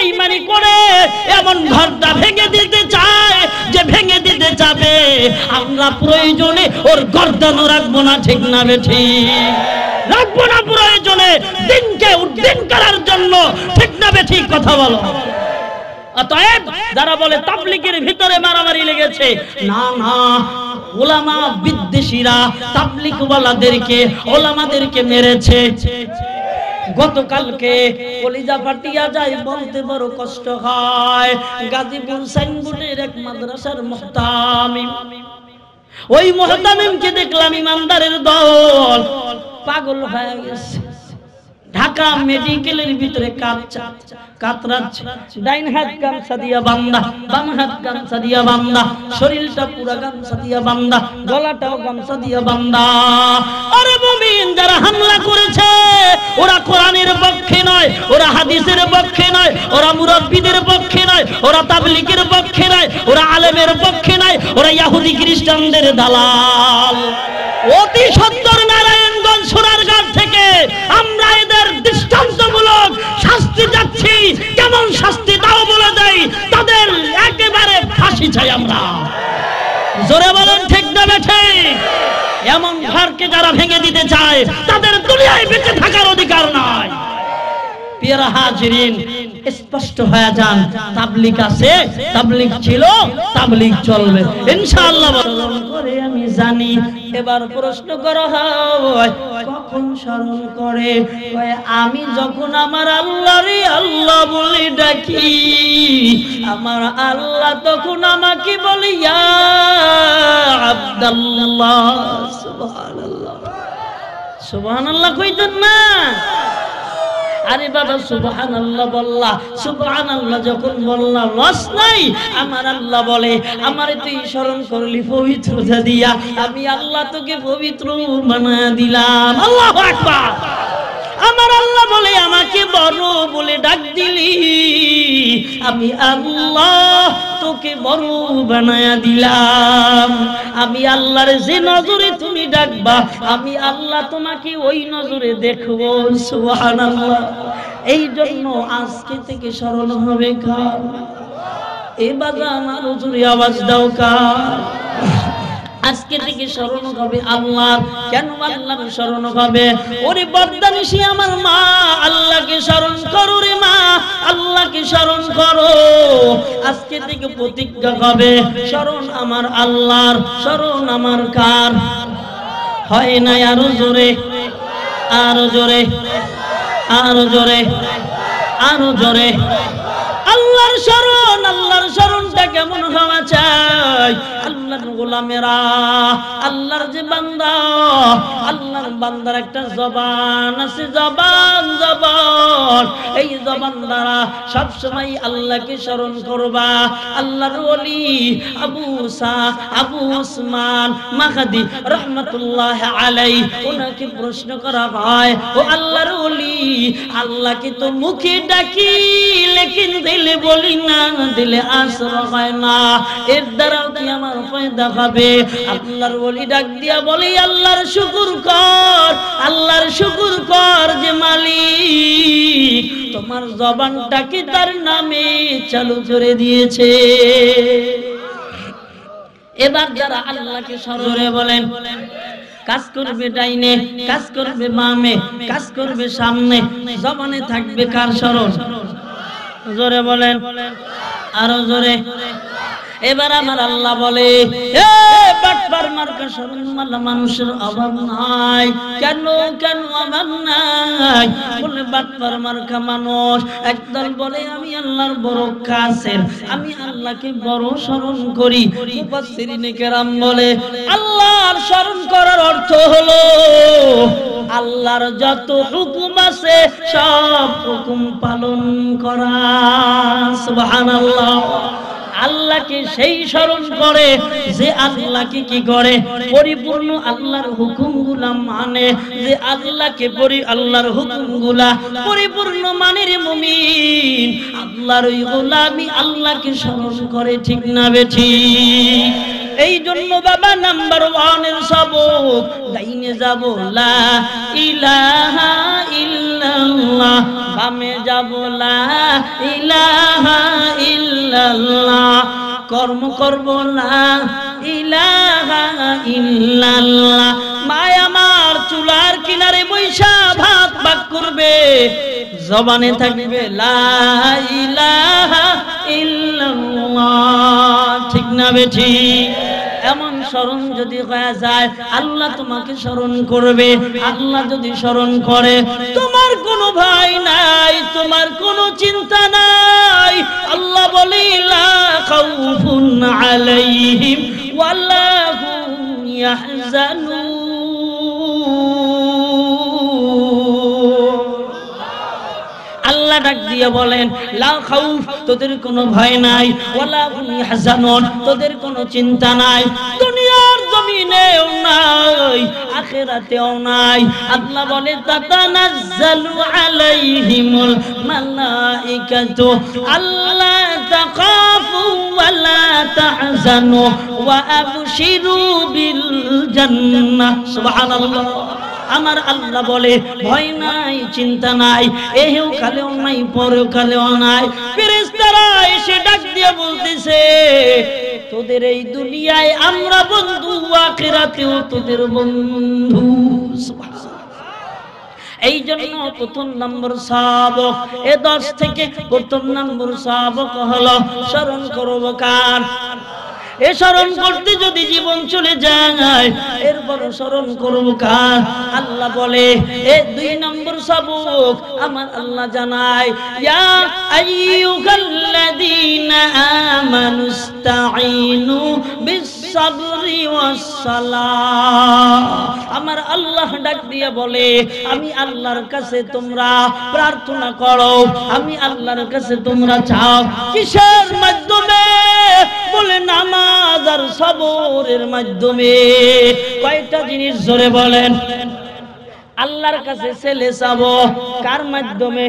বেঈমানি করে এমন ঘরটা ভেঙে দিতে চায় যে ভেঙে দিতে যাবে আমরা প্রয়োজনে ওর গর্দান রাখবো না, ঠিক না বেঠিক? রাখবো না প্রয়োজনে, দিনকে উদ্দিন করার জন্য, ঠিক না বেঠিক? কথা বলো। অতএব যারা বলে তাবলীগের ভিতরে মারামারি লেগেছে, না না, উলামা বিদ্বেষীরা তাবলীগওয়ালাদেরকে ওলামাদেরকে মেরেছে। গতকালকে কলিজা ফাটিয়া যায়, বলতে বড় কষ্ট হয়। গাজীপুর সাইনবোর্ডের এক মাদ্রাসার মুহতামিম, ওই মুহতামিমকে দেখলাম ইমানদারের দল পাগল হয়ে গেছে। ঢাকা মেডিকেলের ভিতরে কাতরাচ্ছে, ডাইন হাত গামছা দিয়া বান্দা, বাম হাত গামছা দিয়া বান্দা, শরীরটা পুরা গামছা দিয়া বান্দা, গলাটাও গামছা দিয়া বান্দা। আরে মুমিন, যারা হামলা করেছে ওরা কোরআনের পক্ষে নয়, ওরা হাদিসের পক্ষে নয়, ওরা মুরব্বিদের পক্ষে নয়, ওরা তাবলীগের পক্ষে নয়, ওরা আলেমের পক্ষে নয়, ওরা ইহুদি খ্রিস্টানদের দালাল। অতি সত্তর নারায়ণগঞ্জ সোনারঘাট থেকে আমরা এদের দৃষ্টান্তমূলক শাস্তি যাচ্ছি। কেমন শাস্তি তাও বলে দেয়, তাদের একেবারে ফাঁসি চাই আমরা। জোরে বলেন, ঠিক না বেঠিক? এমন ঘরকে যারা ভেঙে দিতে চায় তাদের দুনিয়ায় বেঁচে থাকার অধিকার নাই। প্রিয় হাজিরিন, স্পষ্ট হয়ে যান, তাবলীগ আছে, তাবলীগ ছিল, তাবলীগ চলবে ইনশাআল্লাহ। করে আমি জানি। এবার প্রশ্ন করা হয় কখন স্মরণ করে? আমি যখন আমার আল্লাহরে আল্লাহ বলে ডাকি, আমার আল্লাহ তখন আমাকে বলে ইয়া আব্দুল্লাহ। সুবহানাল্লাহ, সুবহানাল্লাহ কইতেন না? আরে বাবা, সুবহানাল্লাহ বললা, সুবহানাল্লাহ যখন বললাম লস নাই। আমার আল্লাহ বলে আমারে তুই স্মরণ করলি পবিত্রতা দিয়া, আমি আল্লাহ তোকে পবিত্র বানায়া দিলাম। আল্লাহু আকবার। আমার আল্লাহ বলে আমাকে বড় বলে ডাক দিলি, আমি আল্লাহ তোকে বড় বানায়া দিলাম। আমি আল্লাহর যে নজরে তুমি ডাকবা, আমি আল্লাহ তোমাকে ওই নজরে দেখবো। সুবহানাল্লাহ। এই জন্য আজকে থেকে স্মরণ হবে কার? এ বাজান আরো জোরে আওয়াজ দাও কার? আজকে থেকে স্মরণ হবে আল্লাহ। কেন আল্লাহর স্মরণ হবে? ওরে বর্দানিসী আমার মা, আল্লাহকে স্মরণ করো রে মা, আল্লাহকে স্মরণ করো। আজকে থেকে প্রতিজ্ঞা হবে স্মরণ আমার আল্লাহর, স্মরণ আমার কার? হয় না? আরো জোরে, আরো জোরে, আরো জোরে, আরো জোরে। আল্লাহর স্মরণ, আল্লাহর স্মরণটা কেমন হওয়া চাই? আল্লাহর গোলামেরা, আল্লাহর যে বান্দা, আল্লাহর বান্দার একটা জবান আছে, জবান, জবান। এই জবান দ্বারা সব সময় আল্লাহকে স্মরণ করবা। আল্লাহর ওলি আবু মুসা, আবু ওসমান মাহদি রহমাতুল্লাহ আলাইহি, ওনাকে প্রশ্ন করা হয়, ও আল্লাহর ওলি, আল্লাহকে তো মুখে ডাকি, লেকিন দিলে বলি না, দিলে আসর হয় না, এর দ্বারাও কি আমার ফায়দা হবে? আল্লাহর ওলি ডাক দিয়া বলি, আল্লাহর শুকর কর, আল্লাহর শুকর কর যে মালিক তোমার জবানটাকে তার নামে চালু করে দিয়েছে। এবার যারা আল্লাহকে স্মরণে বলেন, কাজ করবে ডাইনে, কাজ করবে বামে, কাজ করবে সামনে, জবানে থাকবে কার স্মরণ? জোরে বলেন, আরো জোরে। এবার আমার আল্লাহ বলে, এ বাটপার মার্কা শরণওয়ালা মানুষের অভাব নাই। কেন কেন অভাব নাই? বলে বাটপার মার্কা মানুষ একদল বলে আমি আল্লাহর বড় কাছের, আমি আল্লাহকে বড় স্মরণ করি। মুফাসসিরিনে কেরাম বলে আল্লাহর স্মরণ করার অর্থ হলো আল্লাহর যত হুকুম আছে সব হুকুম পালন করা। সুবহানাল্লাহ। আল্লাহকে সেই স্মরণ করে যে আল্লাহকে কি করে? পরিপূর্ণ আল্লাহর হুকুমগুলা মানে, যে আল্লাহকে আল্লাহর হুকুমগুলা পরিপূর্ণ মানের মুমিন, আল্লাহর ওই গোলামি আল্লাহকে স্মরণ করে, ঠিক না বেঠিক? এই জন্য বাবা নাম্বার 1 এর সবক ডাইনে যাব, লা ইলাহা ইল্লা ইল্লাল্লাহ, বামে যাব লা ইলাহা ইল্লাল্লাহ, কর্ম করব লা ইলাহা ইল্লাল্লাহ। মায় আমার চুলার কিনারে বৈশা ভাত পাক করবে, জবানে থাকবে লা ইলাহা ইল্লাল্লাহ। ঠিক না বেঠি? এমন স্মরণ যদি হয়ে যায়, আল্লাহ তোমাকে স্মরণ করবে। আল্লাহ যদি স্মরণ করে, তোমার কোনো ভয় নাই, তোমার কোনো চিন্তা নাই। আল্লাহ বলে লা খাউফুন আলাইহিম ওয়ালা হুম ইয়াহজানুন। আল্লাহ ডাক দিয়ে বলেন লা খাউফ, তোদের কোনো ভয় নাই, ওয়ালা হুম ইয়াহজানুন, তোদের কোনো চিন্তা নাই। দুনিয়ার জমিনেও নাই, আখিরাতেও নাই। আল্লাহ বলে তাতানাজ্জালু আলাইহিমুল মালাইকাতু আল্লা তাখাফু ওয়ালা তাহজানু ওয়া আবশিরু বিল জান্নাহ। সুবহানাল্লাহ। আমার আল্লাহ বলে ভয় নাই, চিন্তা নাই, এহেও কালেও নাই, পরেও কালেও নাই। ফেরেশতারা এসে ডাক দিয়ে বলতেছে, তোদের এই দুনিয়ায় আমরা বন্ধু, আখিরাতেও তোদের বন্ধু। এই জন্য প্রথম নম্বর সবক, এ 10 থেকে প্রথম নম্বর সবক হলো স্মরণ করব কার। এ স্মরণ করতে যদি জীবন চলে যায়, এরপর স্মরণ করব কার? আল্লাহ বলে এ 2 নম্বর সবক আমার আল্লাহ জানায়, ইয়া আইয়ুহাল্লাযীনা আমানুস্তাঈনু বিস-সাবরি ওয়াস-সালাহ। আমার আল্লাহ ডাক দিয়ে বলে, আমি আল্লাহর কাছে তোমরা প্রার্থনা করো, আমি আল্লাহর কাছে তোমরা চাও। কিসের মাধ্যমে? বলে নামাজ আর সবরের মাধ্যমে। কয়টা জিনিস জোরে বলেন। আল্লাহর কাছে ছেলে চাবো কার মাধ্যমে?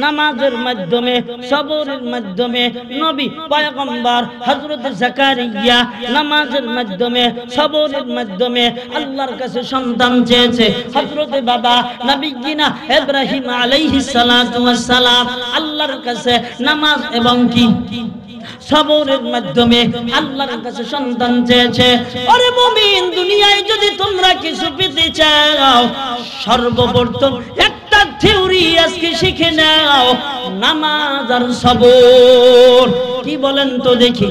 নামাজের মাধ্যমে, সবরের মাধ্যমে। নবী পয়গম্বর হযরত জাকারিয়া নামাজের মাধ্যমে, সবরের মাধ্যমে আল্লাহর কাছে সন্তান চেয়েছে। হযরত বাবা নবীনা ইব্রাহিম আলাইহিস সালাতু ওয়াস সালাম আল্লাহর কাছে নামাজ এবং কি সবরের মাধ্যমে আল্লাহর কাছে সন্তান চেয়েছে। আরে মুমিন, দুনিয়ায় যদি তোমরা কিছু পেতে চাও, সর্বপ্রথম একটা থিওরি আজকে শিখে নাও, নামাজ আর সবর। কি বলেন তো দেখি?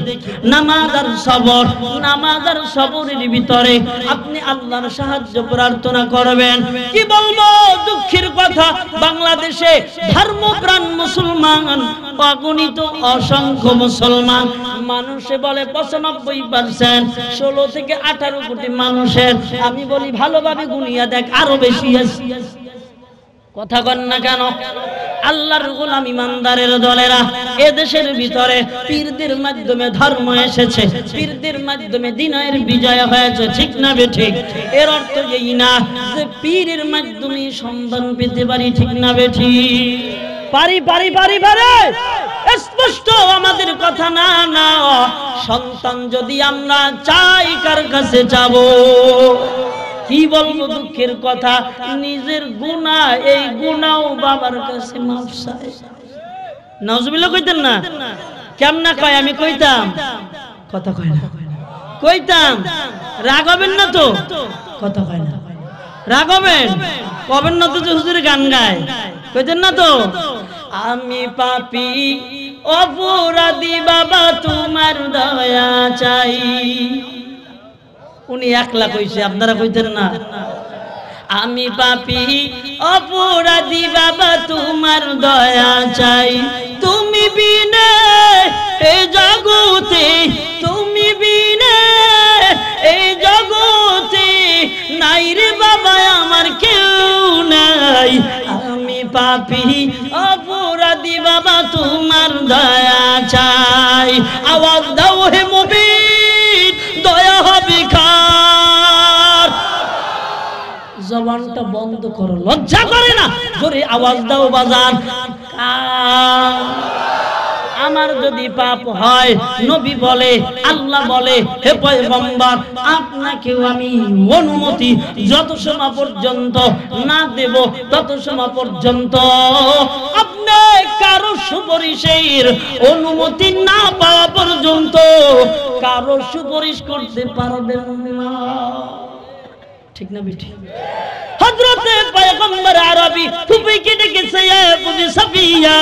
নামাজ আর সবর। নামাজ আর সবরের ভিতরে আপনি আল্লাহর সাহায্য প্রার্থনা করবেন। কি বলবো দুঃখের কথা, বাংলাদেশে ধর্মপ্রাণ মুসলমান অগণিত, অসংখ্য মুসলমান মানুষে বলে 95%, 16 থেকে 18 কোটি মানুষের। আমি বলি ভালোভাবে গুনিয়া দেখ, আরো বেশি আছে। কথা কন না কেন? আল্লাহর গোলাম ইমানদারের দলেরা এদেশের ভিতরে পীরদের মাধ্যমে ধর্ম এসেছে, পীরদের মাধ্যমে দিনের বিজয় হয়েছে। ঠিক না বেঠিক? এর অর্থ এই না যে পীরের মাধ্যমে সন্ধান পেতে পারি। ঠিক না বেঠিক? পারি পারি পারি পারে, স্পষ্ট আমাদের কথা না। না, সন্তান যদি আমরা চাই, কার কাছে যাব? কি বলবো দুঃখের কথা, নিজের গুনাহ, এই গুনাহও বাবার কাছে মাফ চাই। নাউজুবিল্লাহ কইতেন না? কেমনা কয়? আমি কইতাম, কথা কয় না, কইতাম। রাগ হবেন না তো? কথা কয় না, রাগ হবেন? কবেন না তো যে হুজুর গান গায়, কইতেন না তো? আমি পাপী অপরাধী বাবা, তোমার দয়া চাই। উনি একলা কইছে, আপনারা কইতেন না? আমি পাপী অপরাধী বাবা, তোমার দয়া চাই। তুমি বিনে এই জগতে, তুমি বিনে এই জগতে নাই রে বাবা, আমার কেউ নাই। আমি পাপী অপরাধী বাবা, তোমার দয়া চাই। আওয়াজ দাও হে মুমিন, দয়া হবে কার? জবানটা বন্ধ করো, লজ্জা করে না? জোরে আওয়াজ দাও বাজার। আমার যদি পাপ হয়, নবী বলে, আল্লাহ বলে, হে পয়গম্বর, আপনাকেও আমি অনুমতি যত সময় পর্যন্ত না দেব তত সময় পর্যন্ত আপনি কারো সুপারিশের অনুমতি না পাওয়া পর্যন্ত কারো সুপারিশ করতে পারবেন না। ঠিক না বেঠি? হযরতে পয়গম্বর আরবী ফুফিকে ডেকেছে, ফুফি সাফিয়া।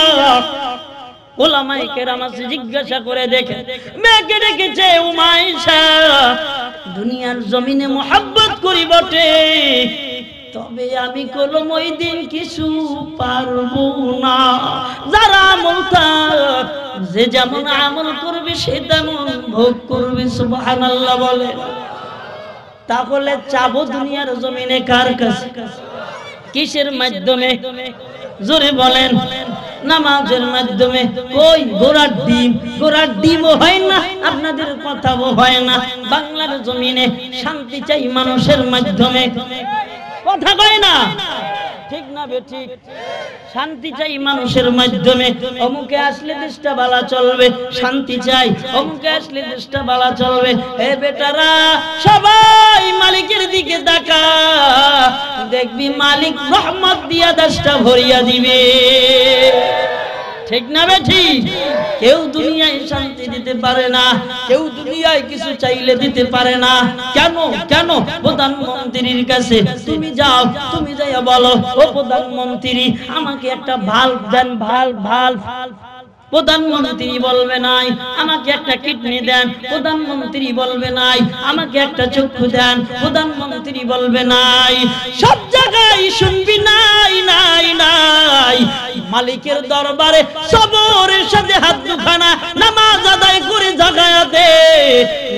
উলামায়ে কেরাম আছে, জিজ্ঞাসা করে দেখে, মেয়েকে ডেকেছে উমাইশা, দুনিয়ার জমিনে মোহাব্বত করি বটে, তবে আমি কলম ওই দিন কিছু পারবো না। যারা আমলতার, যে যেমন আমল করবে সে তেমন ভোগ করবে। সুবহানাল্লাহ বলে। তাহলে চাবো দুনিয়ার জমিনে কার কাছে? কিসের মাধ্যমে? জোরে বলেন। নামাজের মাধ্যমে। কই ঘোড়ার ডিম? ঘোড়ার ডিমও হয় না, আপনাদের কথাও হয় না। বাংলার জমিনে শান্তি চাই মানুষের মাধ্যমে, কথা কয় না, ঠিক না বেঠিক? শান্তি চাই মানুষের মাধ্যমে। অমুকে আসলে দেশটা ভালো চলবে, শান্তি চাই। অমুকে আসলে দেশটা ভালো চলবে। হে বেটারা, সবাই মালিকের দিকে তাকা, দেখবি মালিক রহমত দিয়া দেশটা ভরিয়া দিবে। ঠিক না বেঠিক? কেউ দুনিয়ায় শান্তি দিতে পারে না, কেউ দুনিয়ায় কিছু চাইলে দিতে পারে না। কেন? কেন? প্রধানমন্ত্রীর কাছে তুমি যাও, তুমি যাইয়া বলো, ও প্রধানমন্ত্রী আমাকে একটা ভাল্ব দেন, ভাল্ব। প্রধানমন্ত্রী বলবে নাই আমাকে একটা কিডনি দেন, প্রধানমন্ত্রী বলবে নাই আমাকে একটা চক্ষু দেন, প্রধানমন্ত্রী বলবে নাই। সব জায়গায় শুনবি নাই নাই নাই। মালিকের দরবারে সবরের সাথে হাত দুখানা নামাজ আদায় করে জাগায়াতে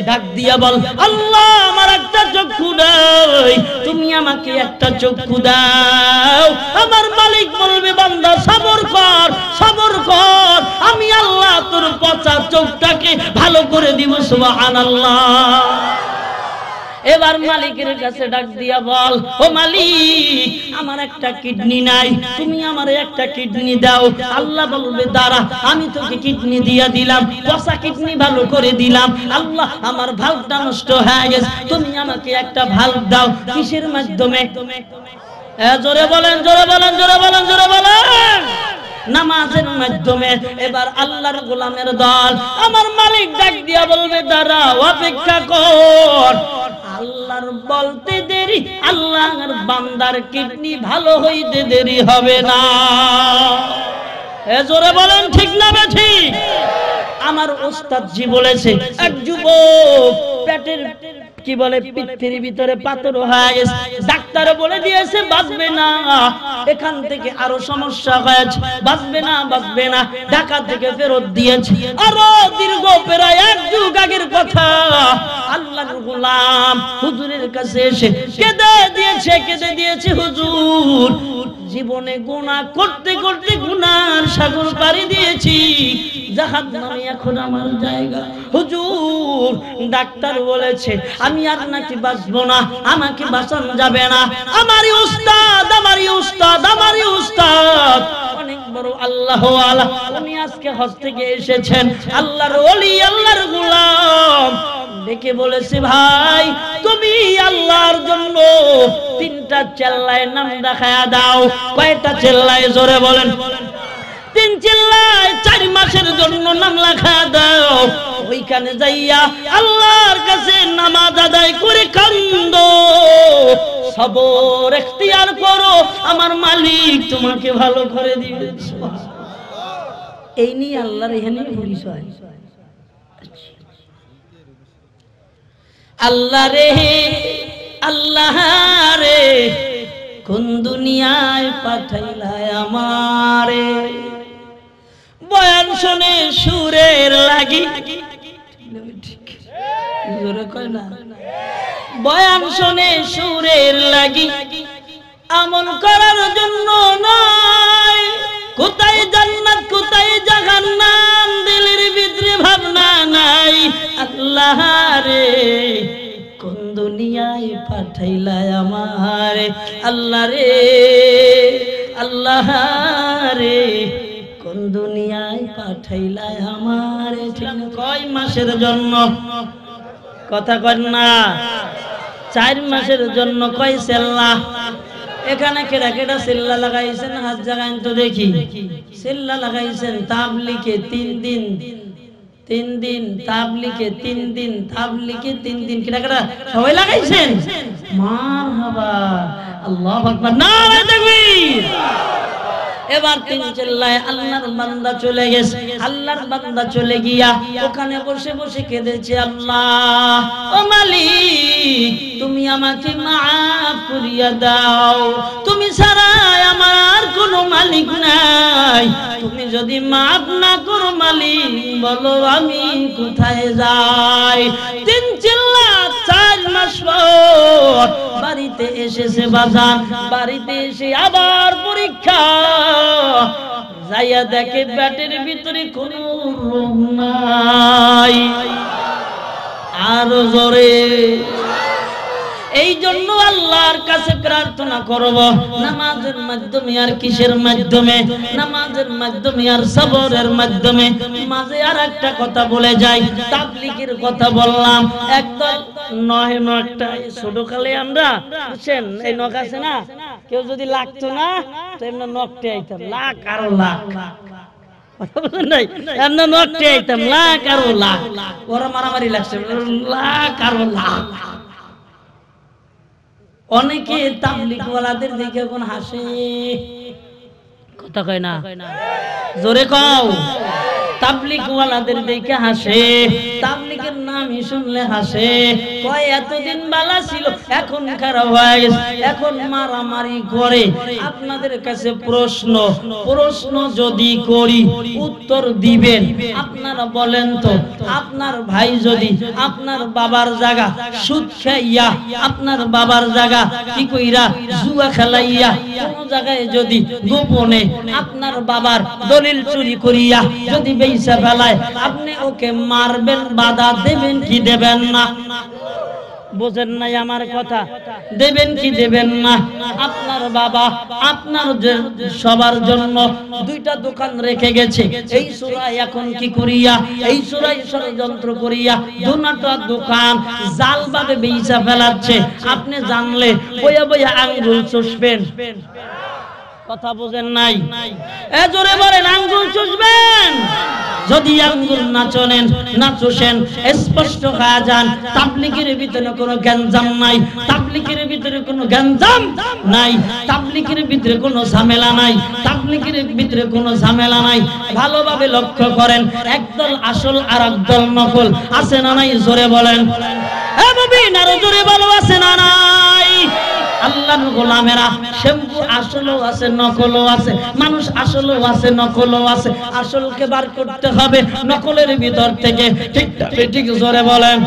ডাক দিয়া বল, আল্লাহ আমার একটা চক্ষু দাও, তুমি আমাকে একটা চক্ষু দাও। আমার মালিক বলবে, বান্দা সবর কর, সবর কর, আমি আল্লাহ তোর পচা চোখটাকে ভালো করে দিব। সুবহানাল্লাহ। এবার মালিকের কাছে ডাক দিয়া বল, ও মালিক আমার একটা কিডনি নাই, তুমি আমারে একটা কিডনি দাও। আল্লাহ বলবে, দাঁড়া, আমি তোকে কিডনি দিয়া দিলাম, পচা কিডনি ভালো করে দিলাম। আল্লাহ আমার ভাল্বটা নষ্ট হয়ে গেছে, তুমি আমাকে একটা ভাল্ব দাও। কিসের মাধ্যমে? জোরে বলেন, জোরে বলেন, জোরে বলেন, জোরে বলেন। নামাজের মাধ্যমে। এবার আল্লাহর গোলামের দল, আমার মালিক ডাক দিয়া বলবে, দাঁড়া, অপেক্ষা কর। আল্লাহর বলতে দেরি, আল্লাহর বান্দার কিডনি ভালো হইতে দেরি হবে না। জোরে বলেন, ঠিক না বেঠিক? আমার ওস্তাদ জি বলেছে, এক যুবক পেটের কি বলে পিত্তের ভিতরে পাথর হয়ে গেছে, ডাক্তার বলে দিয়েছে বাঁচবে না, এখান থেকে আরো সমস্যা হয়েছে, বাঁচবে না, বাঁচবে না। ঢাকা থেকে ফেরত দিয়েছে, আরো দীর্ঘ প্রায় এক যুগ আগের কথা। আল্লাহর গোলাম হুজুরের কাছে এসে কেঁদে দিয়েছে, হুজুর জীবনে গুনাহ করতে করতে গুনার সাগর পাড়ি দিয়েছি, জাহান্নামে এখন আমার জায়গা। হুজুর ডাক্তার বলেছে আমি আর নাকি বাঁচবো না, আমাকে বাঁচানো যাবে না। আমারই উস্তাদ, আমারই উস্তাদ, আমারই উস্তাদ অনেক বড় আল্লাহ ওয়ালা, উনি আজকে হজ থেকে এসেছেন, আল্লাহর ওলি, আল্লাহর গোলাম। ডেকে বলেছে, ভাই তুমি আল্লাহর জন্য তিনটা চেল্লায় নাম দেখায়া দাও। কয়টা চেল্লায়? জোরে বলেন। 3 চেল্লায় 4 মাসের জন্য নাম লেখা দাও। ওইখানে যাইয়া আল্লাহর কাছে নামাজ আদায় করে কান্দো, সবর ইখতিয়ার করো, আমার মালিক তোমাকে ভালো করে দিবে। এই নিয়ে আল্লাহর এখানে পরিচয়। আল্লাহ রে, আল্লাহ রে, কোন দুনিয়ায় পাঠাইলাই আমারে, বয়ান শুনে সুরের লাগি, বয়ান শুনে সুরের লাগি, আমল করার জন্য নয়। কোথায় জান্নাত কোথায় জাহান্নাম দিলের ভিতরে ভাবনা নাই। আল্লাহ রে, কোন দুনিয়ায় পাঠাইলাই আমারে, আল্লাহ রে, আল্লাহ রে, কোন দুনিয়ায় পাঠাইলাই আমার ঠিক কয় মাসের জন্য কথা কয় না 4 মাসের জন্য কয় সেল্লা এখানে কেডা কেডা সেল্লা লাগাইছেন হাত জাগাইন তো দেখি সেল্লা লাগাইছেন তাবলিগে 3 দিন 3 দিন তাবলিগে 3 দিন তাবলিগে 3 দিন কেডা কেডা সবাই লাগাইছেন মারহাবা আল্লাহু আকবার নারে তাকবীর এবার 3 চিল্লায় আল্লাহর বান্দা চলে গেছে আল্লাহর বান্দা চলে গিয়া ওখানে বসে বসে কেঁদেছে আল্লাহ ও মালিক তুমি আমাকে maaf করিয়া দাও তুমি ছাড়া আমার কোনো মালিক নাই তুমি যদি maaf না করো মালিক বলো আমি কোথায় যাই 3 চিল্লা 4 মাস পর বাড়িতে এসেছে বাজান বাড়িতে এসে আবার পরীক্ষা যাইয়া দেখে পেটের ভিতরে কোনো রোগ নাই আরো জোরে এই জন্য আল্লাহর কাছে প্রার্থনা করব নামাজের মাধ্যমে আর কিসের মাধ্যমে নামাজের মাধ্যমে আর সবরের মাধ্যমে মাঝে আর একটা কথা বলে যাই তাবলীগের কথা বললাম একদল নয় নয়টা ছোটকালে আমরা বুঝছেন এই নখ আছে না কেউ যদি লাগতো না তো এমনি নখটে আইতাম লাখ আর লাখ বুঝলেন নাই এমনি নখটে আইতাম লাখ আর লাখ ওরা মারামারি লাগছে লাখ আর লাখ অনেকে তাবলীগ ওয়ালাদের দেখে কোন হাসে কথা কয় না জোরে কও তাবলীগ ওয়ালাদের দেখে হাসে তাবলীগের নামই শুনলে হাসে কয় এতদিন বালা ছিল এখন খারাপ হয়ে গেছে এখন মারামারি করে আপনাদের কাছে প্রশ্ন যদি করি উত্তর দিবেন আপনারা বলেন তো আপনার ভাই যদি আপনার বাবার জায়গা সুদ খাইয়া আপনার বাবার জায়গা কি কইরা জুয়া খেলাইয়া কোন জায়গায় যদি গোপনে আপনার বাবার দলিল চুরি করিয়া যদি বেইসা ফেলায় আপনি ওকে মারবেন বাধা দেবেন কি দেবেন না বুঝেন নাই আমার কথা দেবেন কি দেবেন না আপনার বাবা আপনার সবার জন্য 2টা দোকান রেখে গেছে এই সূরা এখন কি করিয়া এই সূরায় ষড়যন্ত্র করিয়া 2টা দোকান জালভাবে বেইচা ফেলাচ্ছে আপনি জানলে বইয়া বইয়া আঙ্গুল চুষবেন কথা বুঝেন নাই এ জোরে বলেন আঙ্গুল চুষবেন যদি আঙ্গুল না চলেন না চুষেন স্পষ্ট হয়ে যান তাবলীগের ভিতরে কোনো গঞ্জাম নাই তাবলীগের ভিতরে কোনো গঞ্জাম নাই তাবলীগের ভিতরে কোনো ঝামেলা নাই তাবলীগের ভিতরে কোনো ঝামেলা নাই ভালোভাবে লক্ষ্য করেন একদল আসল আর একদল নকল আছে না নাই জোরে বলেন এ মুমিন আর জোরে বলো আছে না নাই আল্লাহর গোলামেরা শ্যাম্পু আসলও আছে নকলও আছে মানুষ আসলও আছে নকলও আছে আসলকে বার করতে হবে নকলের ভিতর থেকে ঠিক জোরে বলেন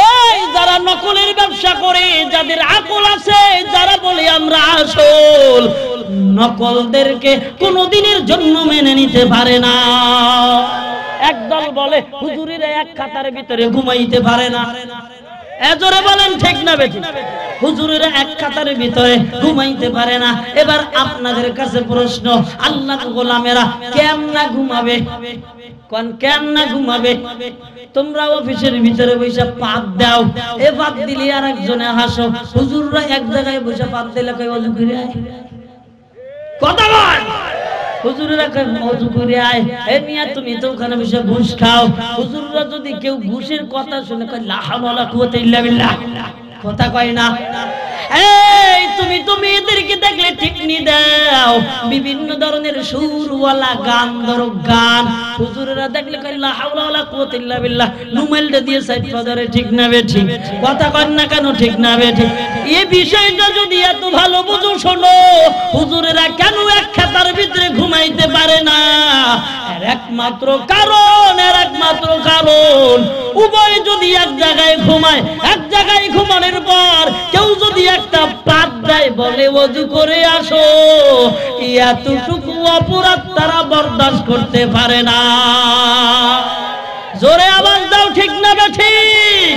এই যারা নকলের ব্যবসা করে যাদের আকল আছে যারা বলে আমরা আসল নকলদেরকে কোনোদিনের জন্য মেনে নিতে পারে না একদল বলে হুজুরেরা এক খাতার ভিতরে ঘুমাইতে পারে না এজরে বলেন ঠিক না বেঠিক হুজুরেরা এক খাতার ভিতরে ঘুমাইতে পারে না এবার আপনাদের কাছে প্রশ্ন আল্লাহর গোলামেরা কেমনে ঘুমাবে কোন কেমনে ঘুমাবে তোমরা অফিসের ভিতরে বসে পাপ দাও এ পাপ দিলে আরেকজনে হাসো হুজুররা এক জায়গায় বসে পাপ দিলে কই ওযু করে আয় কথা বল হুজুরেরা কই ওযু করে আয় এ মিয়া তুমি তো ওখানে বসে ঘুষ খাও হুজুররা যদি কেউ ঘুষের কথা শুনে কয় লা হাওলা ওয়ালা কুওয়াতা ইল্লা বিল্লাহ কথা কয় না এই তুমি এদেরকে দেখলে টিকনি দাও বিভিন্ন ধরনের সুরওয়ালা গান ধরো গান হুজুরেরা দেখলে কয় লা হাওলা ওয়ালা কুওয়াতা ইল্লা বিল্লাহ নুমেলটা দিয়ে সাইড পদারে ঠিক না বেঠিক কথা কয় না কেন ঠিক না বেঠিক এই বিষয়টা যদি এত ভালো বুঝো শোনো হুজুরেরা কেন এক খাতার ভিতরে ঘুমাইতে পারে না এর একমাত্র কারণ উভয় যদি এক জায়গায় ঘুমায় এক জায়গায় ঘুমানোর পর কেউ যদি একটা পাত দেয় বলে ওযু করে আসো এতটুকু অপরাধ তারা বরদাস্ত করতে পারে না জোরে আওয়াজ দাও ঠিক না ঠিক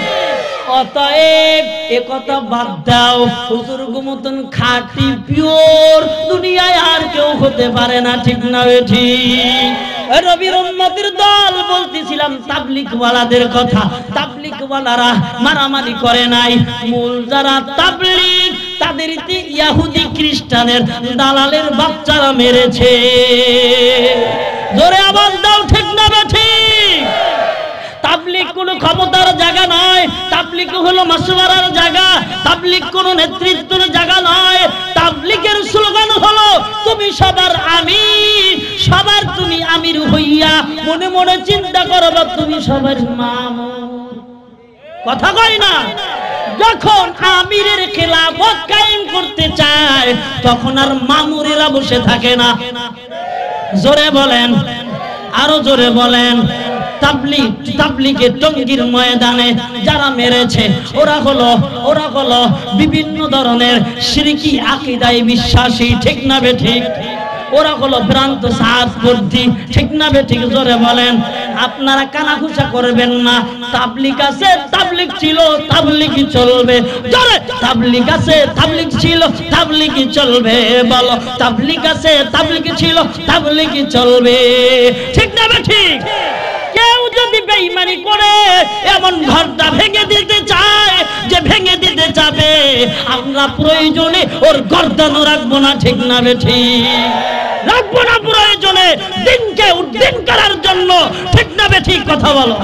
ও অতএব এ কথা বাদ দাও, হুজুর মতন খাঁটি পিওর দুনিয়ায় আর কেউ হতে পারে না, ঠিক না ঠিক? রবির উম্মতের দল বলতেছিলাম তাবলীগওয়ালাদের কথা। তাবলীগওয়ালারা মারামারি করে নাই, মূল যারা তাবলীগ তাদের ইহুদি খ্রিস্টানের দালালের বাচ্চারা মেরেছে। জোরে আওয়াজ দাও, ঠিক না ঠিক? তাবলীগ কোনো ক্ষমতার জায়গা নয়, তাবলীগ হলো মাসওয়ারার জায়গা, তাবলীগ কোনো নেতৃত্বের জায়গা নয়। তাবলীগের স্লোগান হলো তুমি সবার আমির, সবার তুমি আমির হইয়া মনে মনে চিন্তা করবা তুমি সবার মামুন। কথা কয় না? যখন আমিরের খেলাফত কায়েম করতে চায় তখন আর মামুরেরা বসে থাকে না। জোরে বলেন, আরো জোরে বলেন। তাবলীগের টঙ্গীর ময়দানে যারা মেরেছে ওরা হলো বিভিন্ন ধরনের শিরকি আকীদায় বিশ্বাসী, ঠিক না ঠিক? ওরা হলো ভ্রান্ত সাহাবপন্থী, ঠিক না ঠিক? জোরে বলেন। আপনারা কানাঘুষা করবেন না। তাবলীগ আছে, তাবলীগ ছিল, তাবলীগই চলবে। জোরে, তাবলীগ আছে, তাবলীগ ছিল, তাবলীগই চলবে। বলো, তাবলীগ আছে, তাবলীগ ছিল, তাবলীগই চলবে, ঠিক না ঠিক? কেউ যদি বেঈমানি করে এমন ঘরটা ভেঙে দিতে চায় যে ভেঙে দিতে যাবে, আমরা প্রয়োজনে ওর গর্দানও রাখবো না, ঠিক না ঠিক? রাখবো না প্রয়োজনে, দিনকে উদ্দিন করার জন্য, ঠিক না ঠিক? কথা বলো।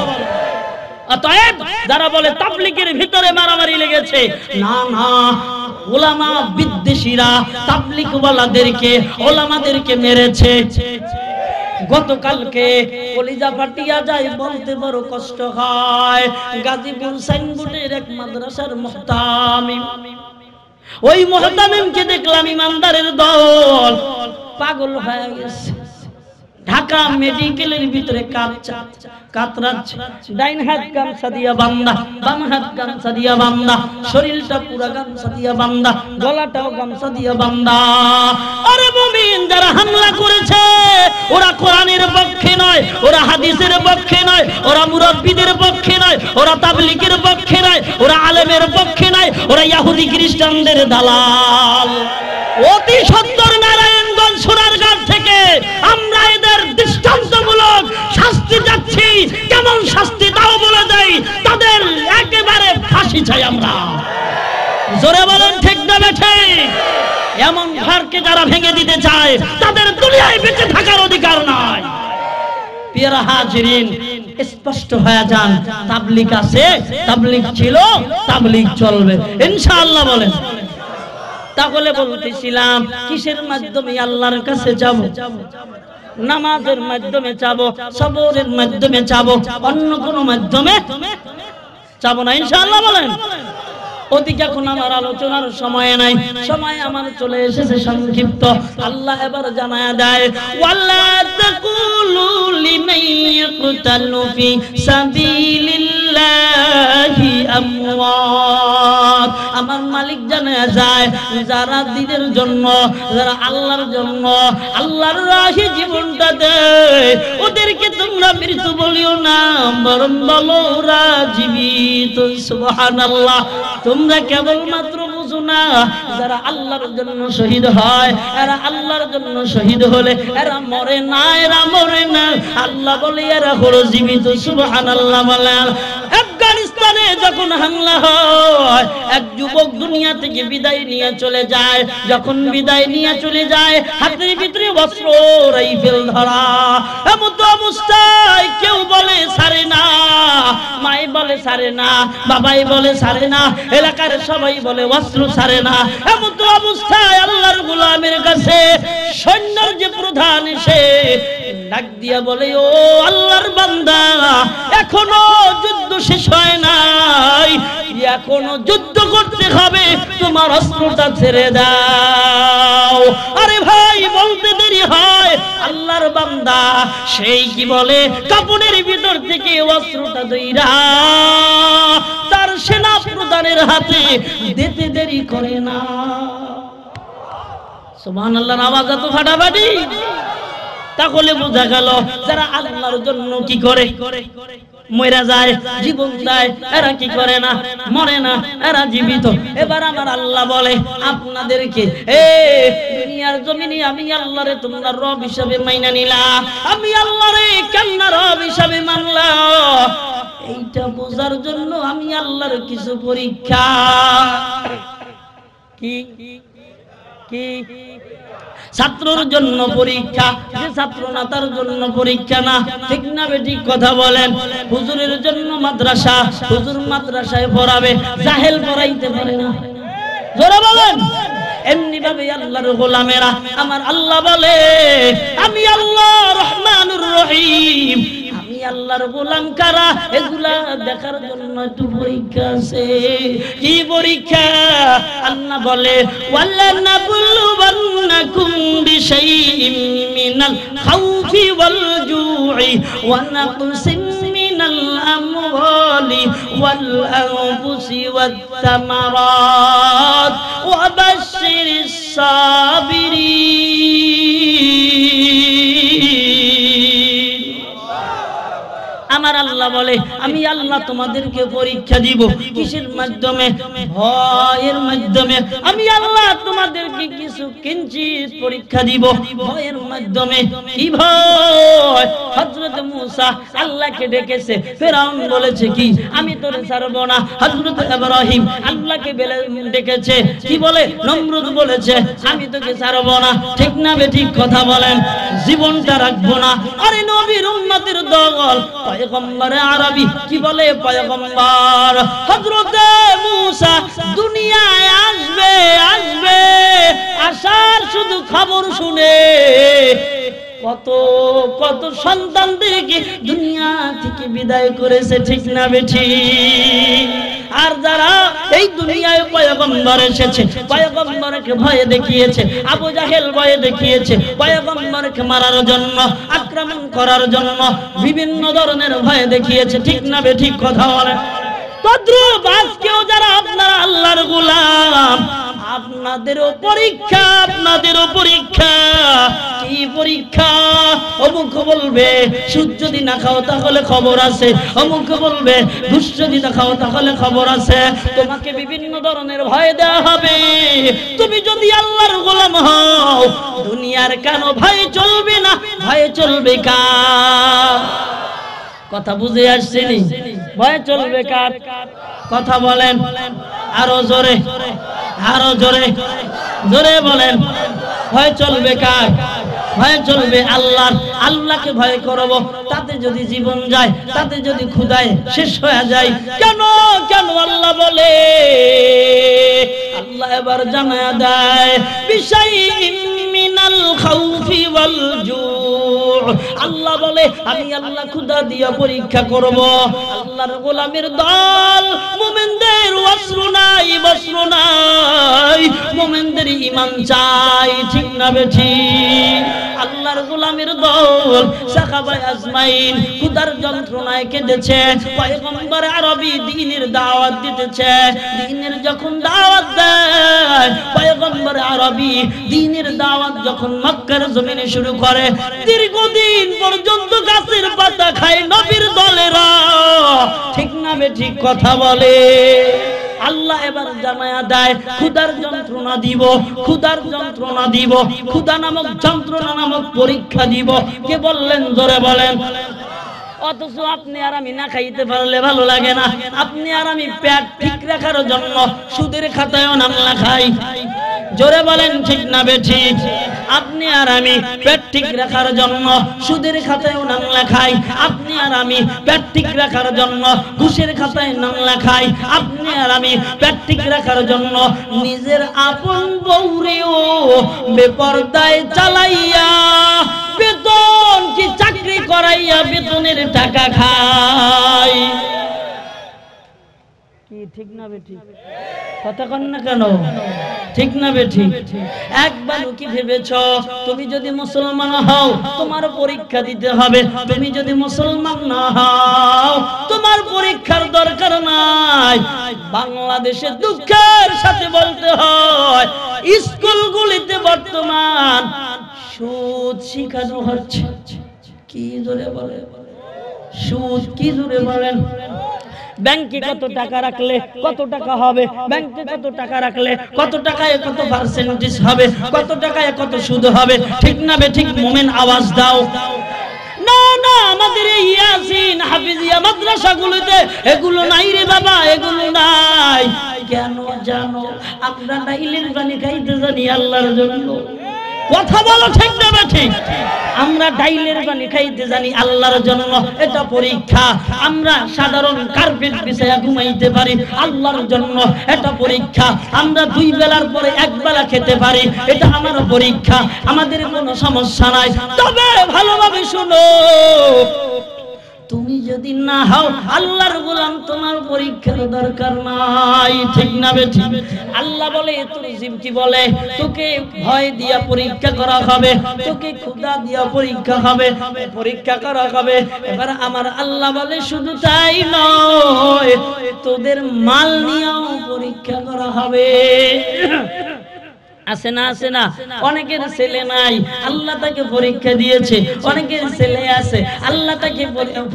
অতএব যারা বলে তাবলীগের ভিতরে মারামারি লেগেছে, না না, উলামা বিদ্বেষীরা তাবলীগওয়ালাদেরকে, উলামাদেরকে মেরেছে। গতকালকে কলিজা ফাটিয়া যায়, বলতে বড় কষ্ট হয়। গাজীপুর সাইনবোর্ডের এক মাদ্রাসার মুহতামিম, ওই মুহতামিমকে দেখলাম ইমানদারের দল পাগল হয়ে গেছে। ঢাকা মেডিকেলের ভিতরে কাতরাচ্ছে, ডাইন হাত গামছা দিয়া বান্দা, বাম হাত গামছা দিয়া বান্দা, শরীরটা পুরা গামছা দিয়া বান্দা, গলাটাও গামছা দিয়া বান্দা। আরে মুমিন, যারা হামলা করেছে ওরা কোরআনের পক্ষে নয়, ওরা হাদিসের পক্ষে নয়, ওরা মুরাব্বিদের পক্ষে নয়, ওরা তাবলীগের পক্ষে নয়, ওরা আলেমের পক্ষে নয়, ওরা ইহুদি খ্রিস্টানদের দালাল। অতি সত্তর নারায়ণগঞ্জ সোনারঘাট থেকে আমরা এদের দৃষ্টান্তমূলক শাস্তি যাচ্ছি। কেমন শাস্তি তাও বলে দেই, তাদের একেবারে ফাঁসি চাই আমরা। জোরে বলেন, ঠিক না ঠিক? এমন ঘরকে যারা ভেঙে দিতে চায় তাদের দুনিয়ায় বেঁচে থাকার অধিকার নাই। প্রিয় হাজিরিন, স্পষ্ট হয়ে যান, তাবলীগ আছে, তাবলীগ ছিল, তাবলীগ চলবে ইনশাআল্লাহ। বলেন। তাহলে বলতেছিলাম কিসের মাধ্যমে আল্লাহর কাছে যাব? নামাজের মাধ্যমে যাব, সবরের মাধ্যমে যাব, অন্য কোন মাধ্যমে যাব না ইনশাআল্লাহ। বলেন। ওদিকে এখন আমার আলোচনার সময় নাই, সময় আমার চলে এসেছে সংক্ষিপ্ত। আল্লাহ এবার জানায়া দেয়, ওয়ালা তাকুলু লিমান ইয়াকতালু ফি সাবিলিল্লাহি আমওয়াত। আমার মালিক জানায়া যায়, যারা দ্বীনের জন্য, যারা আল্লাহর জন্য, আল্লাহর রাহে জীবনটা দেয়, ওদেরকে তোমরা মৃত্যু বলিও না, বরং বলো ওরা জীবিত। সুবহানাল্লাহ। তোমরা কেবলমাত্র বুঝো না, যারা আল্লাহর জন্য শহীদ হয়, এরা আল্লাহর জন্য শহীদ হলে এরা মরে না, এরা মরে না। আল্লাহ বলে এরা হলো জীবিত। সুবহানাল্লাহ। বলেন। আফগানিস্তানে যখন হামলা হয়, এক যুবক দুনিয়া থেকে বিদায় নিয়ে চলে যায়। যখন বিদায় নিয়ে চলে যায়, হাতের ভিতরে অস্ত্র, রাইফেল ধরা। এমন অবস্থায় কেউ বলে ছাড়ে না, মাই বলে ছাড়ে না, বাবাই বলে ছাড়ে না, এলাকার সবাই বলে অস্ত্র ছাড়ে না। এমন অবস্থায় আল্লাহর গোলামের কাছে সৈন্যের যে প্রধান, সে ডাক দিয়া বলে, ও আল্লাহর বান্দা, এখনো যুদ্ধ শেষ হয় নাই, এখনো যুদ্ধ করতে হবে, তোমার অস্ত্রটা ছেড়ে দাও। আরে ভাই, বলতে দেরি হয়। আল্লাহর বান্দা সেই কি বলে, কাপড়ের ভিতর থেকে অস্ত্রটা দইরা তার সেনা প্রধানের হাতে দিতে দেরি করে না। সুবহানাল্লাহ। আওয়াজ এত ফাটাফাটি। তাহলে বোঝা গেল যারা আল্লাহর জন্য কি করে, মরে যায়, জীবন দেয়, এরা কি করে না, মরে না, এরা জীবিত। এবার আমার আল্লাহ বলে আপনাদেরকে, দুনিয়ার জমিনে আমি আল্লাহরে তোমরা রব হিসাবে মাইনা নিলা, আমি আল্লাহরে কেন রব হিসাবে মানলা, এইটা বোঝার জন্য আমি আল্লাহর কিছু পরীক্ষা। কি কি ছাত্রর জন্য পরীক্ষা, যে ছাত্র না তার জন্য পরীক্ষা না, ঠিক না বেঠিক কথা বলেন? হুজুরের জন্য মাদ্রাসা, হুজুর মাদ্রাসায় পড়াবে, জাহেল পড়াইতে পারে না, জোরে বলেন। এমনি ভাবে আল্লাহর গোলামেরা, আমার আল্লাহ বলে আমি আল্লাহ রহমানুর রহিম, আমি আল্লাহর গোলাম কারা, এগুলা দেখার জন্য একটু পরীক্ষা আছে। কি পরীক্ষা? আল্লাহ বলে ওয়ালা নাবলুওয়ান্নাকুম বিশাইইম মিনাল খাউফি ওয়াল জু'i ওয়া নাকসিম মিনাল আমওয়ালি ওয়াল আনফুসি ওয়াত তামারাত ওয়া বাশশিরিস সাবিরিন। আমার আল্লাহ বলে আমি আল্লাহ তোমাদেরকে পরীক্ষা দিব, কিসের মাধ্যমে? ভয়ের মাধ্যমে। আমি আল্লাহ তোমাদেরকে কিছু কিঞ্চিত পরীক্ষা দিব ভয়ের মাধ্যমে। কি ভয়? হযরত মূসা আল্লাহকে ডেকেছে, ফেরাউন বলেছে কি আমি তোরে ছাড়ব না। হযরত ইব্রাহিম আল্লাহকে ডেকেছে, কি বলে? নমরুদ বলেছে আমি তোকে ছাড়ব না। ঠিক না বেঠিক কথা বলেন? জীবনটা রাখবো না। আরে নবীর উম্মতের দল পয়গম্বর আরবি কি বলে? পয়গম্বর হযরত মূসা দুনিয়ায় আসবে, আসবে, আসার শুধু খবর শুনে কত কত সন্তানদেরকে দুনিয়া থেকে বিদায় করেছে, ঠিক না বেঠিক? আর যারা এই দুনিয়ায় পয়গম্বর এসেছে, পয়গম্বরকে ভয় দেখিয়েছে, আবু জাহেল ভয় দেখিয়েছে, পয়গম্বরকে মারার জন্য, আক্রমণ করার জন্য বিভিন্ন ধরনের ভয় দেখিয়েছে, ঠিক না বেঠিক কথা বলে? তদ্রূপ আজকেও যারা আপনারা আল্লাহর গোলাম, আপনাদেরও পরীক্ষা, আপনাদেরও পরীক্ষা। কি পরীক্ষা? অমুক বলবে সুদ যদি না খাও তাহলে খবর আছে, অমুক বলবে ঘুষ যদি না খাও তাহলে খবর আছে। তোমাকে বিভিন্ন ধরনের ভয় দেওয়া হবে। তুমি যদি আল্লাহর গোলাম হও, দুনিয়ার কেন ভয় চলবে না, ভয় চলবে কার? কথা বুঝে আসছেনি? ভয় চলবে কার? কথা বলেন আরো জোরে, আরো জোরে, জোরে বলেন। ভয় চলবে কার? ভয় চলবে আল্লাহর। আল্লাহকে ভয় করব, তাতে যদি জীবন যায়, তাতে যদি ক্ষুধায় শেষ হয়ে যায়, কেন কেন? আল্লাহ বলে, আল্লাহ এবার জানায়া দেয় বিশাইইম মিনাল খাউফি ওয়াল জু'। আল্লাহ বলে আমি আল্লাহ ক্ষুধা দিয়া পরীক্ষা করব। আল্লাহর গোলামের দল, মুমিনদের অস্ত্র নাই, বস্ত্র নাই, মুমিনদের ঈমান চাই, ঠিক না বেঠিক? আল্লাহর গোলামের দল সাহাবায়ে আজমাইন ক্ষুধার যন্ত্রণায় কেঁদেছে, পয়গম্বর আরবি দ্বীনের দাওয়াত দিতেছে। দ্বীনের যখন দাওয়াত দেয়, পয়গম্বর আরবি দ্বীনের দাওয়াত যখন মক্কার জমিনে শুরু করে, দীর্ঘদিন পর্যন্ত গাছের পাতা খায় নবীর দলেরা, ঠিক না বেঠিক কথা বলে? আল্লাহ এবার জানায়া দেয় ক্ষুধার যন্ত্রণা দিব, ক্ষুধার যন্ত্রণা দিব, ক্ষুধা নামক যন্ত্রণা নামক পরীক্ষা দিব। কে বললেন? জোরে বলেন। অথচ আপনি আর আমি না খাইতে পারলে ভালো লাগে না। আপনি আর আমি পেট ঠিক রাখার জন্য সুদের খাতায়ও নাম লেখাই, জোরে বলেন ঠিক না বেঠিক? আপনি আর আমি পেট ঠিক রাখার জন্য সুদের খাতায় নাম লেখাই, আপনি আর আমি পেট ঠিক রাখার জন্য ঘুষের খাতায় নাম লেখাই, আপনি আর আমি পেট ঠিক রাখার জন্য নিজের আপন বউরেও বেপরদায় চালাইয়া, বেতন কি চাকরি করাইয়া বেতনের টাকা খাই। কি ঠিক না বেঠিক? কথা কন না কেন? ঠিক না বেঠিক? একবার কি ভেবেছ তুমি যদি মুসলমান হও তোমার পরীক্ষা দিতে হবে, তুমি যদি মুসলমান না হও তোমার পরীক্ষার দরকার নাই। বাংলাদেশে দুঃখের সাথে বলতে হয় স্কুলগুলিতে বর্তমান সুদ শিখানো হচ্ছে। কি জোরে বলে সুদ, কি জোরে বলেন। ব্যাংকে কত টাকা রাখলে কত টাকা হবে, ব্যাংকে কত টাকা রাখলে কত টাকায় কত পার্সেন্টেজ হবে, কত টাকায় কত সুদ হবে, ঠিক না বে ঠিক? মোমেন আওয়াজ দাও। না না, আমাদের এই ইয়াসিন হাফিজিয়া মাদ্রাসাগুলোতে এগুলো নাই রে বাবা, এগুলো নাই। কেন জানো? আমরা ডাইলের পানি খাইতে জানি আল্লাহর জন্য। কথা বলো ঠিক না ঠিক? আমরা ডাইলের পানি খাইতে জানি আল্লাহর জন্য, এটা পরীক্ষা। আমরা সাধারণ কার্পেট বিছায়া ঘুমাইতে পারি আল্লাহর জন্য, এটা পরীক্ষা। আমরা 2 বেলার পরে 1 বেলা খেতে পারি, এটা আমার পরীক্ষা। আমাদের কোনো সমস্যা নাই। তবে ভালোভাবে শুনো, তুমি যদি না হও আল্লাহর গোলাম, তোমার পরীক্ষার দরকার নাই, ঠিক না বেঠি? আল্লাহ বলে তোর কি বলে, তোকে ভয় দিয়া পরীক্ষা করা হবে, তোকে ক্ষুধা দিয়া পরীক্ষা হবে, পরীক্ষা করা হবে। এবার আমার আল্লাহ বলে শুধু তাই নয়, তোদের মাল নিয়েও পরীক্ষা করা হবে। আছে না আছে না? অনেকের ছেলে নাই, আল্লাহ তাকে পরীক্ষা দিয়েছে। অনেকের ছেলে আছে, আল্লাহ তাকে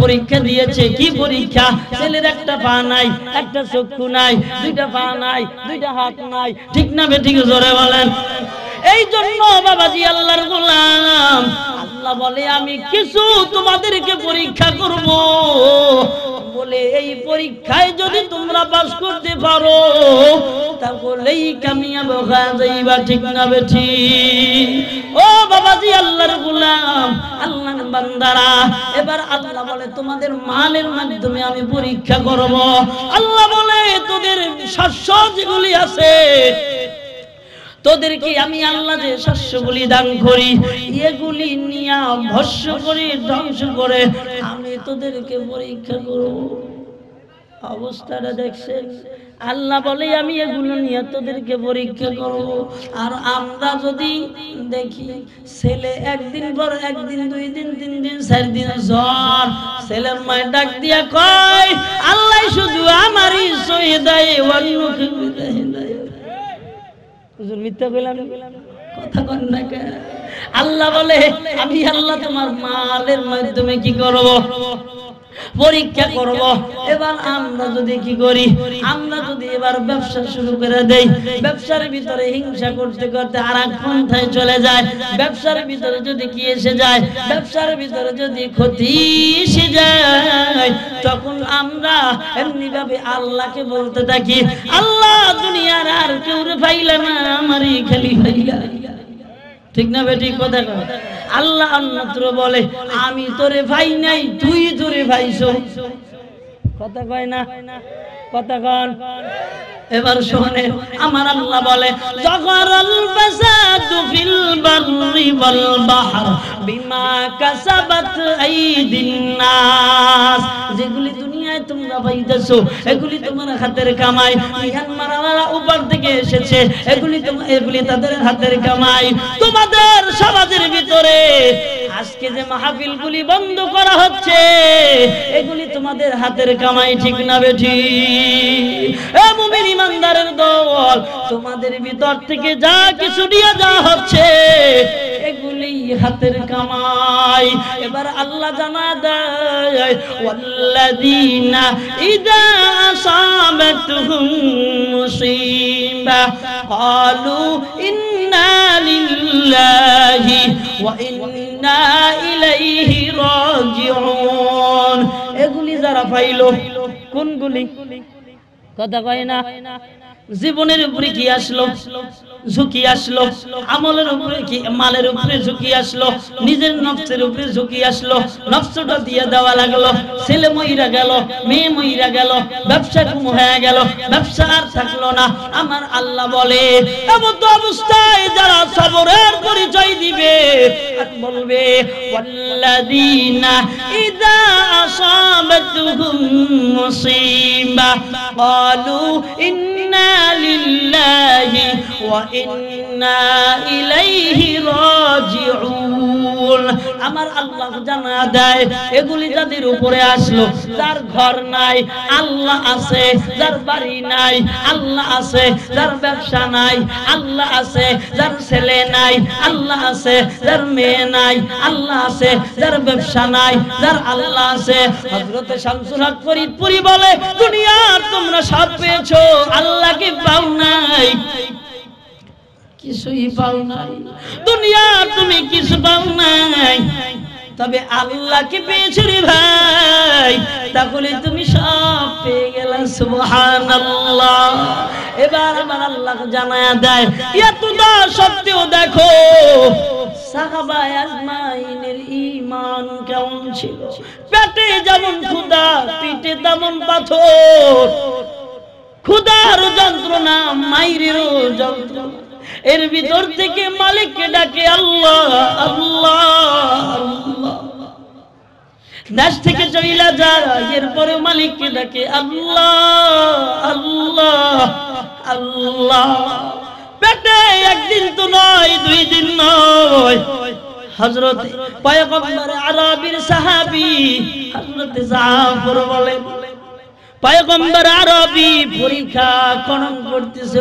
পরীক্ষা দিয়েছে। কি পরীক্ষা? ছেলের একটা পা নাই, একটা চক্ষু নাই, 2টা পা নাই, 2টা হাত নাই, ঠিক না বেঠিক? জোরে বলেন। এই জন্য বাবাজি আল্লাহর গোলাম, আল্লাহ বলে আমি কিছু তোমাদেরকে পরীক্ষা করব, বলে এই পরীক্ষায় যদি তোমরা পাস করতে পারো তাহলেই কামিয়াব হয়ে যাইবা, ঠিক না বেঠি? ও বাবাজি আল্লাহর গোলাম, আল্লাহর বান্দারা, এবার আল্লাহ বলে তোমাদের মালের মাধ্যমে আমি পরীক্ষা করব। আল্লাহ বলে তোদের শস্য যেগুলি আছে, তোদেরকে আমি আল্লাহ যে শস্যগুলি দান করি, এগুলি নিয়ে ভস্য করে ধ্বংস করে আমি তোদেরকে পরীক্ষা করব। অবস্থাটা দেখছেন? আল্লাহ বলে আমি এগুলো নিয়ে তোদেরকে পরীক্ষা করব। আর আমরা যদি দেখি ছেলে একদিন পর একদিন, 2 দিন, 3 দিন, 4 দিন জ্বর, ছেলের মায়ের ডাক দিয়া কয় আল্লাহ শুধু আমারই সই দেয়, অন্য কেউ দেয় না। মিথ্যা বললাম, কথা কন না কেন? আল্লাহ বলে আমি আল্লাহ তোমার মালের মাধ্যমে কি করব? পরীক্ষা করব। এবার আমরা যদি কি করি, আমরা যদি এবার ব্যবসা শুরু করে দেই, ব্যবসার ভিতরে হিংসা করতে করতে আরেক পন্থায় চলে যায়, ব্যবসার ভিতরে যদি কি এসে যায়, ব্যবসার ভিতরে যদি ক্ষতি এসে যায়, তখন আমরা এমনি ভাবে আল্লাহকে বলতে থাকি আল্লাহ দুনিয়ার আর কেউ পাইলা না, আমারই খালি পাইলা, ঠিক না বেটি? কথা কয়। আল্লাহ অন্যত্র বলে আমি তোরে ভাই নাই, তুই তোরে ভাইছো, কথা কয় না? কথা কন। এবার শোনে, আমার আল্লাহ বলে যাগারাল ফাসাদু ফিল বাররি ওয়াল বাহর বিমা কাসাবাত আইদিন নাস, যেগুলি দুনিয়ায় তোমরা পাইতেছো এগুলি তোমার হাতের কামাই। মিয়ানমাররা উপর থেকে এসেছে, এগুলি তাদের হাতের কামাই। তোমাদের সমাজের ভিতরে আজকে যে মাহফিলগুলি বন্ধ করা হচ্ছে, এগুলি তোমাদের হাতের কামাই, ঠিক না বেঠি? এ মুমিন ইমানদারের দল, তোমাদের ভিতর থেকে যা কিছু নিয়ে যাওয়া হচ্ছে এগুলি হাতের কামাই। এবার আল্লাহ জানা দেয় ওয়াল্লাযীনা ইযা আসাবাতুহুম মুসিবা ক্বালু ইন্না লিল্লাহি ওয়া ইন্না ইলাইহি রাজিউন। এগুলি যারা পাইল, কোনগুলি? কথা কয় না? জীবনের উপরে কি আসলো? ঝুঁকি আসলো। আমলের উপরে কি, মালের উপরে ঝুঁকি আসলো। নিজের নফসের উপরে ঝুঁকি আসলো, নফসটা দিয়ে দেওয়া লাগলো। ছেলে মইরা গেল, মেয়ে মইরা গেল, ব্যবসা কম হয়ে গেল, ব্যবসা আর থাকলো না। আমার আল্লাহ বলে এমন অবস্থায় যারা সবরের পরিচয় দিবে, বলবে ওয়াল্লাযীনা ইযা আসাবাতুহুম মুসিবা ক্বালু ইন্না লিল্লাহি ওয়া ইন্না ইলাইহি রাজিউন। রাসূল আমার আল্লাহ জানা দেয় এগুলি যাদের উপরে আসলো যার ঘর নাই আল্লাহ আছে, যার বাড়ি নাই আল্লাহ আছে, যার ব্যবসা নাই আল্লাহ আছে, যার ছেলে নাই আল্লাহ আছে, যার মেয়ে নাই আল্লাহ আছে, যার ব্যবসা নাই যার আল্লাহ আছে। হযরত শামসুল হক ফরিদপুরি বলে দুনিয়ার তোমরা সব পেয়েছো, আল্লাহকে পাও নাই, কিছুই পাও নাই। দুনিয়া তুমি কিছু পাও নাই, তবে আল্লাহকে পেয়েছো রে ভাই, তাহলে তুমি সব পেয়ে গেলে। সুবহানাল্লাহ। এবার আমার আল্লাহ জানায়া দেয় এতটা সত্ত্বেও দেখো সাহাবায়ে আজমাইনের ঈমান কেমন ছিল। পেটে যেমন ক্ষুধা, পিঠে তেমন পাথর, ক্ষুধার যন্ত্রণা, মাইরেরও যন্ত্রণা, এর ভিতর থেকে মালিককে ডাকে আল্লাহ আল্লাহ আল্লাহ। দেশ থেকে চইলা যায়, এরপরে মালিককে ডাকে আল্লাহ আল্লাহ আল্লাহ। পেটে একদিন তো নয়, 2 দিন নয়। হযরত পয়গম্বর আরবীর সাহাবী হযরত জাফর বলে পয়গম্বর আরবী পরীক্ষা খনন করতেছে,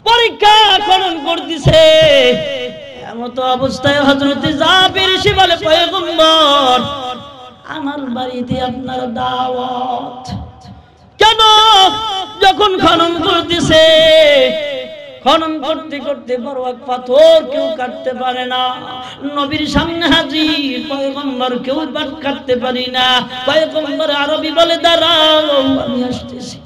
পরীক্ষা খনন করতেছে। এমত অবস্থায় হযরত জাফর এসে বলে পয়গম্বর আমার বাড়িতে আপনার দাওয়াত। কেন? যখন খনন করতেছে, খনন করতে করতে বড় এক পাথর কেউ কাটতে পারে না, নবীর সামনে হাজির পয়গম্বর কেউ কাটতে পারি না। পয়গম্বর আরবী বলে দাঁড়াও আমি আসতেছি।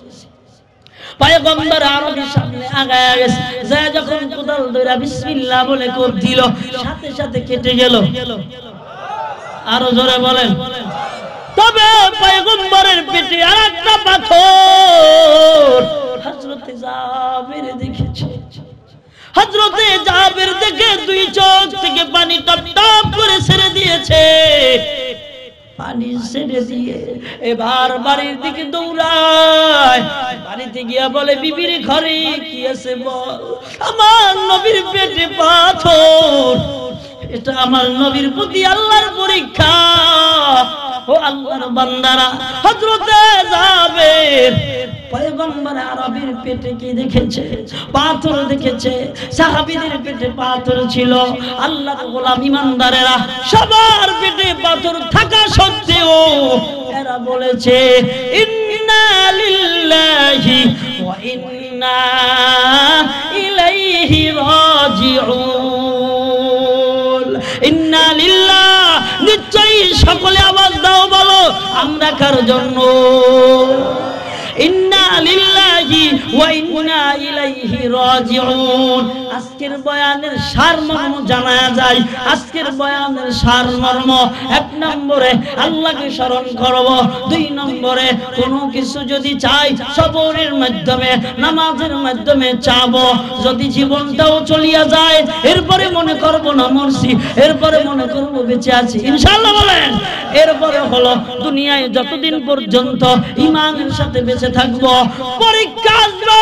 পয়গম্বর আরবীর সামনে আগায়া গেছে, যায় যখন কোদাল ধরে বিসমিল্লাহ বলে কোপ দিল, সাথে সাথে কেটে গেল। আরো জোরে বলেন। তবে পয়গম্বরের পেটে আরেকটা পাথর হযরত জাবের দেখেছে। হযরত জাবের দেখে 2 চোখ থেকে পানি টপ টপ করে ছেড়ে দিয়েছে। পানি ছেড়ে দিয়ে এবার বাড়ির দিকে দৌড়ায়। বাড়িতে গিয়া বলে বিবির ঘরে কি আছে বল। আমার নবীর পেটে পাথর, এটা আমার নবীর প্রতি আল্লাহর পরীক্ষা। ও আল্লাহর বান্দারা, হযরত জাবের পয়গম্বর আরবীর পেটে কি দেখেছে? পাথর দেখেছে। সাহাবীদের পেটে পাথর ছিল। আল্লাহর গোলাম ইমানদারেরা সবার পেটে পাথর থাকা সত্ত্বেও এরা বলেছে ইন্না লিল্লাহি ওয়া ইন্না ইলাইহি রাজিউন। ইন্না লিল্লাহ, নিশ্চয়ই সকলে আওয়াজ দাও বলো আমরা কার জন্য? ইন্না লিল্লাহি ওয়া ইন্না ইলাইহি রাজিউন। আজকের বয়ানের সারমর্ম জানা যায়। আজকের বয়ানের সারমর্ম 1 নম্বরে আল্লাহকে স্মরণ করব, 2 নম্বরে কোনো কিছু যদি চাই সবরের মাধ্যমে নামাজের মাধ্যমে চাবো। যদি জীবনটাও চলিয়া যায় এরপরে মনে করব না মরছি, এরপরে মনে করব বেঁচে আছি ইনশাআল্লাহ বলেন। এরপরে হলো দুনিয়ায় যতদিন পর্যন্ত ঈমানের সাথে বেঁচে থাকবো পরীক্ষা আসবে,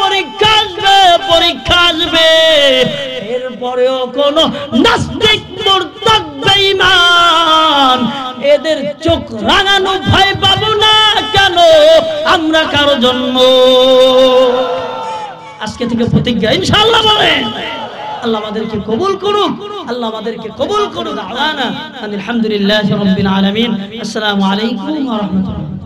পরীক্ষা আসবে, পরীক্ষা আসবে। এরপরেও কোন নাস্তিক মুরতাদ বেঈমান এদের চোখ রাঙানো ভয় পাবো না। কেন? আমরা কারো জন্য। আজকে থেকে প্রতিজ্ঞা ইনশাআল্লাহ বলেন। আল্লাহ আমাদেরকে কবুল করুক, আল্লাহ আমাদেরকে কবুল করুক। আল্লাহ আলহামদুলিল্লাহি রাব্বিল আলামিন। আসসালামু আলাইকুম ওয়া রাহমাতুল্লাহ।